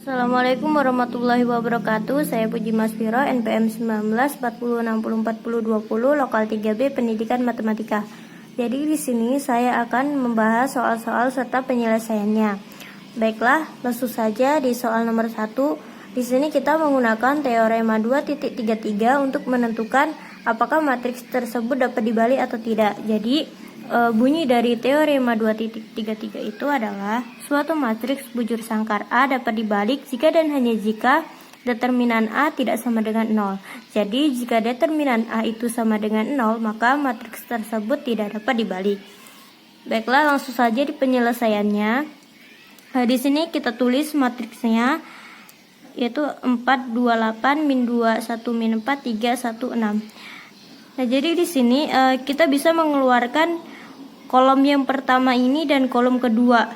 Assalamualaikum warahmatullahi wabarakatuh. Saya Puji Masfiro, NPM 19 40 60 40 20, lokal 3B Pendidikan Matematika. Jadi di sini saya akan membahas soal-soal serta penyelesaiannya. Baiklah, langsung saja di soal nomor 1. Di sini kita menggunakan teorema 2.33 untuk menentukan apakah matriks tersebut dapat dibalik atau tidak. Jadi bunyi dari teorema 2.33 itu adalah suatu matriks bujur sangkar A dapat dibalik jika dan hanya jika determinan A tidak sama dengan 0. Jadi jika determinan A itu sama dengan 0, maka matriks tersebut tidak dapat dibalik. Baiklah, langsung saja di penyelesaiannya. Di sini kita tulis matriksnya yaitu 4 2 8 min 2 1 min 4 3 1 6. Nah, jadi di sini kita bisa mengeluarkan kolom yang pertama ini dan kolom kedua.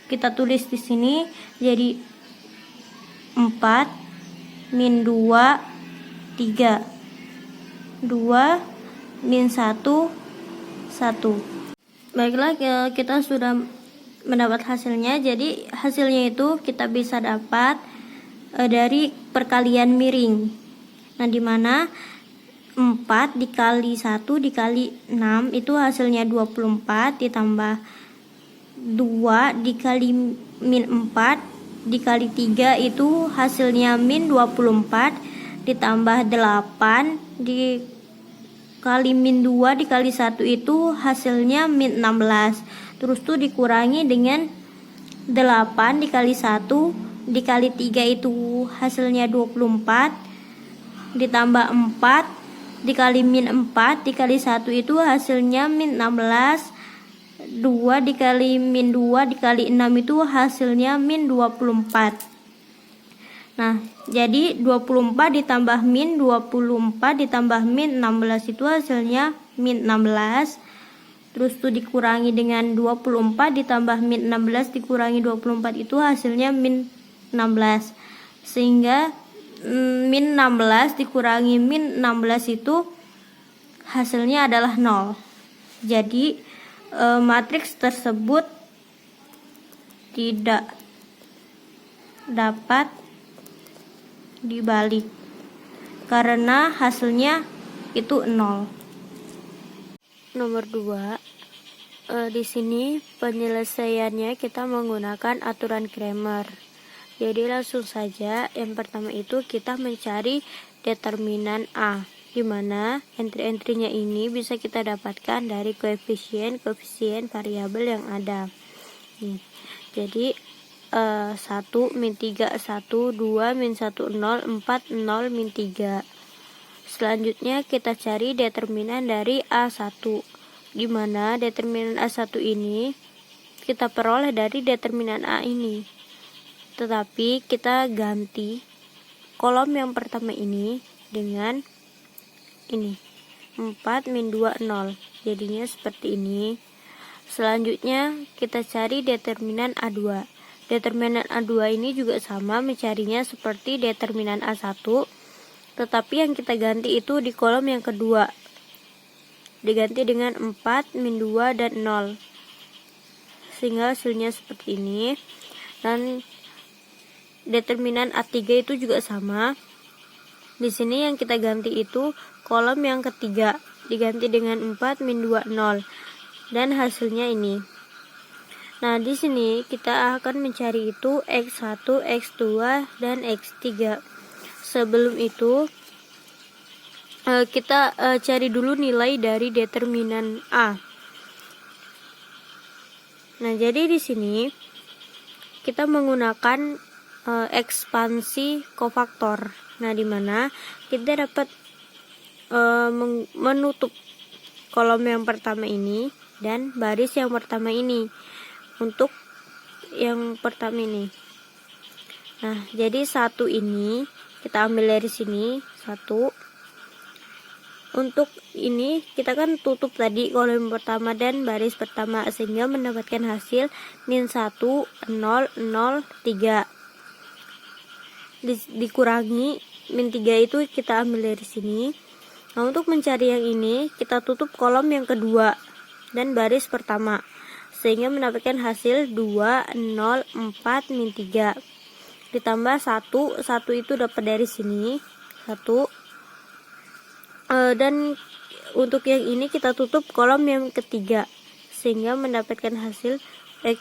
Kita tulis di sini jadi 4 min 2 3 2 min 1 1. Baiklah, kita sudah mendapat hasilnya. Jadi hasilnya itu kita bisa dapat dari perkalian miring. Nah, dimana 4 dikali 1 dikali 6 itu hasilnya 24, ditambah 2 dikali min 4 dikali 3 itu hasilnya min 24, ditambah 8 dikali min 2 dikali 1 itu hasilnya min 16. Terus tuh dikurangi dengan 8 dikali 1 dikali 3 itu hasilnya 24, ditambah 4 dikali min 4 dikali 1 itu hasilnya min 16. 2 dikali min 2 dikali 6 itu hasilnya min 24. Nah, jadi 24 ditambah min 24 ditambah min 16 itu hasilnya min 16. Terus tuh dikurangi dengan 24 ditambah min 16 dikurangi 24 itu hasilnya min 16. Sehingga min 16 dikurangi min 16 itu hasilnya adalah 0. Jadi matriks tersebut tidak dapat dibalik karena hasilnya itu 0. Nomor 2, di sini penyelesaiannya kita menggunakan aturan Cramer. Jadi langsung saja, yang pertama itu kita mencari determinan A, di mana entry-entrynya ini bisa kita dapatkan dari koefisien variabel yang ada. Jadi 1 min 3 1 2 min 1 0 4 0 min 3. Selanjutnya kita cari determinan dari A1, di mana determinan A1 ini kita peroleh dari determinan A ini. Tetapi kita ganti kolom yang pertama ini dengan ini 4 min 2 0, jadinya seperti ini. Selanjutnya kita cari determinan A2. Determinan A2 ini juga sama, mencarinya seperti determinan A1, tetapi yang kita ganti itu di kolom yang kedua, diganti dengan 4 min 2 dan 0, sehingga hasilnya seperti ini. Dan determinan A3 itu juga sama. Di sini yang kita ganti itu kolom yang ketiga, diganti dengan 4 min 2 0, dan hasilnya ini. Nah, di sini kita akan mencari itu X1, X2 dan X3. Sebelum itu kita cari dulu nilai dari determinan A. Nah, jadi di sini kita menggunakan ekspansi kofaktor. Nah, di mana kita dapat menutup kolom yang pertama ini dan baris yang pertama ini untuk yang pertama ini. Nah, jadi 1 ini kita ambil dari sini 1. Untuk ini kita kan tutup tadi kolom pertama dan baris pertama, sehingga mendapatkan hasil min 1 0 0 3. Dikurangi min 3 itu kita ambil dari sini. Nah, untuk mencari yang ini kita tutup kolom yang kedua dan baris pertama, sehingga mendapatkan hasil 2 0 4 min 3. ditambah 1 itu dapat dari sini 1. Dan untuk yang ini kita tutup kolom yang ketiga sehingga mendapatkan hasil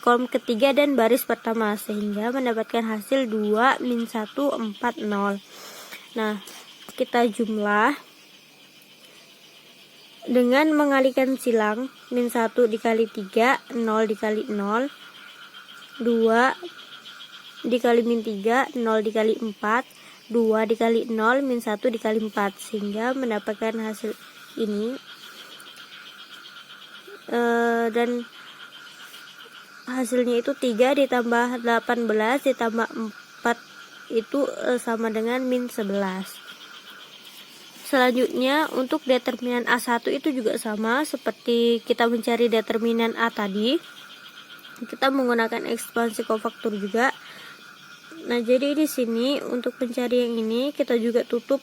kolom ketiga dan baris pertama sehingga mendapatkan hasil 2 min 1 4 0. Nah, kita jumlah dengan mengalihkan silang. Min 1 dikali 3, 0 dikali 0, 2 dikali min 3, 0 dikali 4, 2 dikali 0, min 1 dikali 4, sehingga mendapatkan hasil ini. Dan hasilnya itu 3 ditambah 18 ditambah 4 itu sama dengan min 11. Selanjutnya untuk determinan A1 itu juga sama seperti kita mencari determinan A tadi. Kita menggunakan ekspansi kofaktor juga. Nah, jadi di sini untuk mencari yang ini kita juga tutup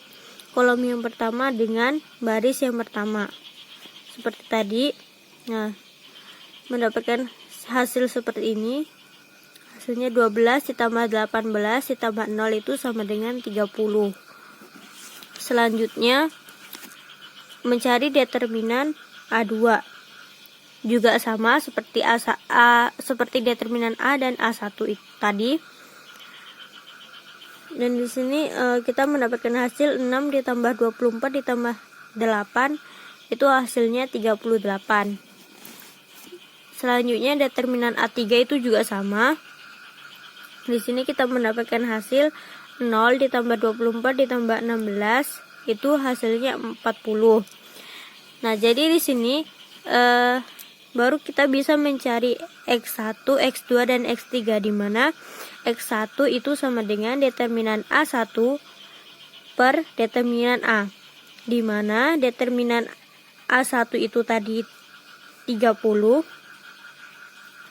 kolom yang pertama dengan baris yang pertama. Seperti tadi. Nah, mendapatkan hasil seperti ini. Hasilnya 12 ditambah 18 ditambah 0 itu sama dengan 30. Selanjutnya mencari determinan A2. Juga sama seperti seperti determinan A dan A1 itu tadi. Dan di sini kita mendapatkan hasil 6 ditambah 24 ditambah 8 itu hasilnya 38. Selanjutnya determinan A3 itu juga sama. Di sini kita mendapatkan hasil 0 ditambah 24 ditambah 16 itu hasilnya 40. Nah, jadi di sini baru kita bisa mencari X1, X2 dan X3 di mana X1 itu sama dengan determinan A1 per determinan A. Di mana determinan A1 itu tadi 30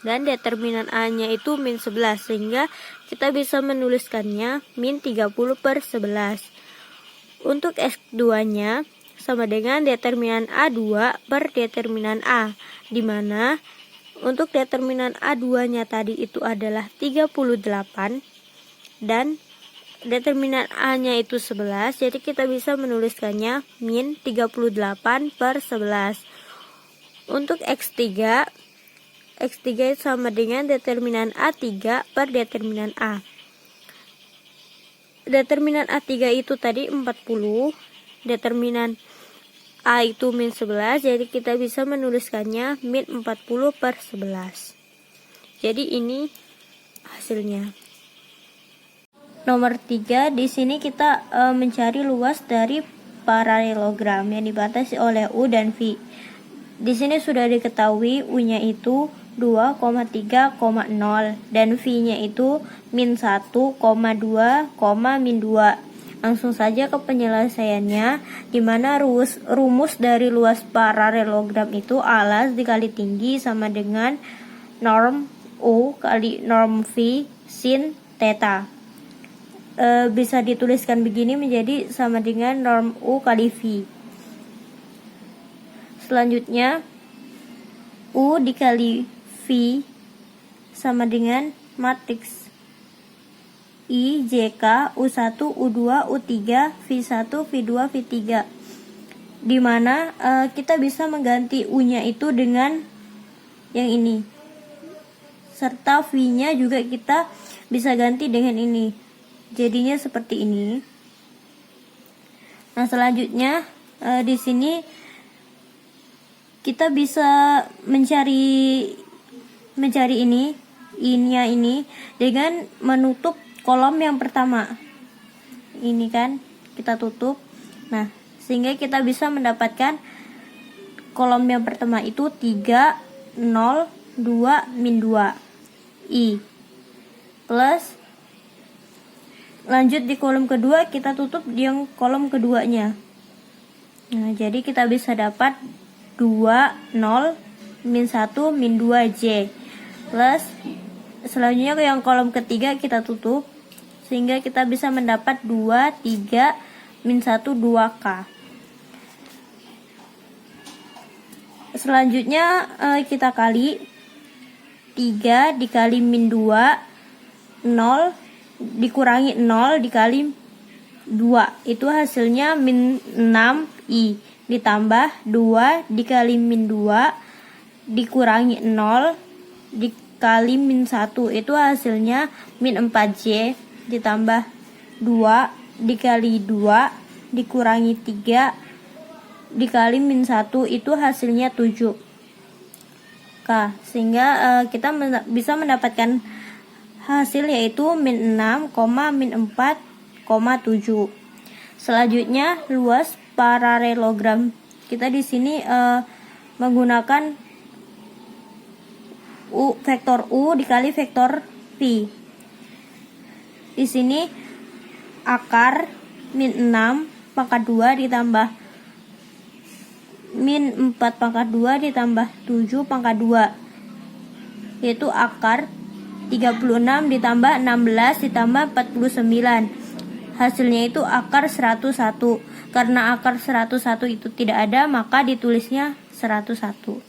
dan determinan A-nya itu min 11 sehingga kita bisa menuliskannya min 30 per 11. Untuk X2-nya sama dengan determinan A2 per determinan A, di mana untuk determinan A2-nya tadi itu adalah 38 dan determinan A-nya itu 11, jadi kita bisa menuliskannya min 38 per 11. Untuk X3 sama dengan determinan A3 per determinan A. Determinan A3 itu tadi 40, determinan A itu min 11, jadi kita bisa menuliskannya min 40 per 11. Jadi ini hasilnya. Nomor 3, di sini kita mencari luas dari paralelogram yang dibatasi oleh U dan V. Di sini sudah diketahui U-nya itu 2,3,0 dan V-nya itu min 1,2, min 2. Langsung saja ke penyelesaiannya, di mana rumus dari luas paralelogram itu alas dikali tinggi sama dengan norm U kali norm V sin theta. Bisa dituliskan begini menjadi sama dengan norm U kali V. Selanjutnya U dikali V sama dengan matriks I, JK, U1, U2, U3, V1, V2, V3. Di mana kita bisa mengganti U-nya itu dengan yang ini. Serta V-nya juga kita bisa ganti dengan ini. Jadinya seperti ini. Nah, selanjutnya di sini kita bisa mencari ini dengan menutup kolom yang pertama. Ini kan kita tutup. Nah, sehingga kita bisa mendapatkan kolom yang pertama itu 3, 0, 2, min 2 I plus, lanjut di kolom kedua kita tutup di yang kolom keduanya. Nah, jadi kita bisa dapat 2, 0, min 1, min 2 J plus, selanjutnya ke yang kolom ketiga kita tutup sehingga kita bisa mendapat 2, 3, min 1, 2K. Selanjutnya kita kali 3 dikali min 2, 0, dikurangi 0 dikali 2, itu hasilnya min 6i, ditambah 2 dikali min 2 dikurangi 0 dikali min 1, itu hasilnya min 4j, ditambah 2 dikali 2 dikurangi 3 dikali min 1, itu hasilnya 7. Sehingga kita bisa mendapatkan hasil yaitu min 6, min 4,7. Selanjutnya luas paralelogram. Kita di sini menggunakan vektor U dikali vektor P. Di sini akar min 6 pangkat 2 ditambah min 4 pangkat 2 ditambah 7 pangkat 2, yaitu akar 36 ditambah 16 ditambah 49. Hasilnya itu akar 101. Karena akar 101 itu tidak ada, maka ditulisnya 101.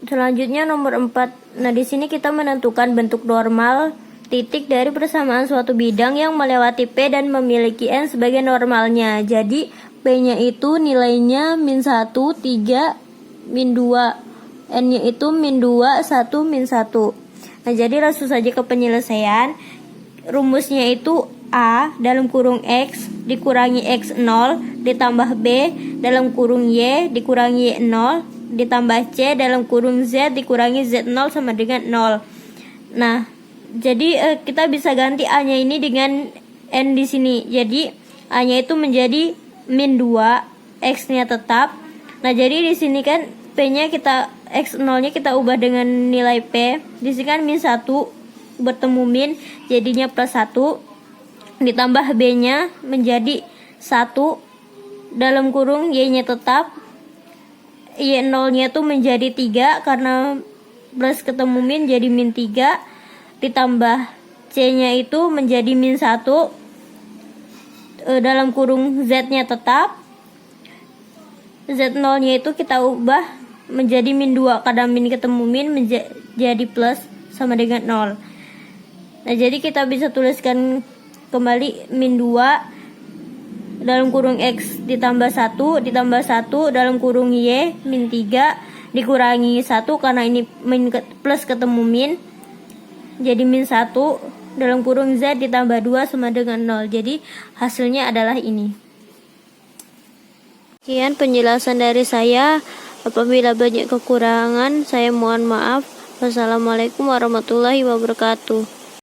Selanjutnya nomor 4. Nah, di sini kita menentukan bentuk normal titik dari persamaan suatu bidang yang melewati P dan memiliki N sebagai normalnya. Jadi P-nya itu nilainya min 1, 3, min 2. N-nya itu min 2, 1, min 1. Nah, jadi langsung saja ke penyelesaian. Rumusnya itu A dalam kurung X dikurangi X0 ditambah B dalam kurung Y dikurangi Y0 ditambah C dalam kurung Z dikurangi Z0 sama dengan 0. Nah, jadi kita bisa ganti A-nya ini dengan N di sini. Jadi A-nya itu menjadi min 2, X-nya tetap. Nah, jadi di sini kan P-nya kita X0-nya kita ubah dengan nilai P. Di sini kan min 1 bertemu min jadinya plus 1 ditambah B-nya menjadi 1 dalam kurung Y-nya tetap. Y0-nya itu menjadi 3 karena plus ketemu min jadi min 3 ditambah C-nya itu menjadi min 1 dalam kurung Z-nya tetap. Z0-nya itu kita ubah menjadi min 2 karena min ketemu min menjadi plus sama dengan 0. Nah, jadi kita bisa tuliskan kembali min 2 dalam kurung X ditambah 1 ditambah 1 dalam kurung Y min 3 dikurangi 1 karena ini min plus ketemu min jadi min 1 dalam kurung Z ditambah 2 sama dengan 0. Jadi hasilnya adalah ini. Sekian penjelasan dari saya. Apabila banyak kekurangan, saya mohon maaf. Wassalamualaikum warahmatullahi wabarakatuh.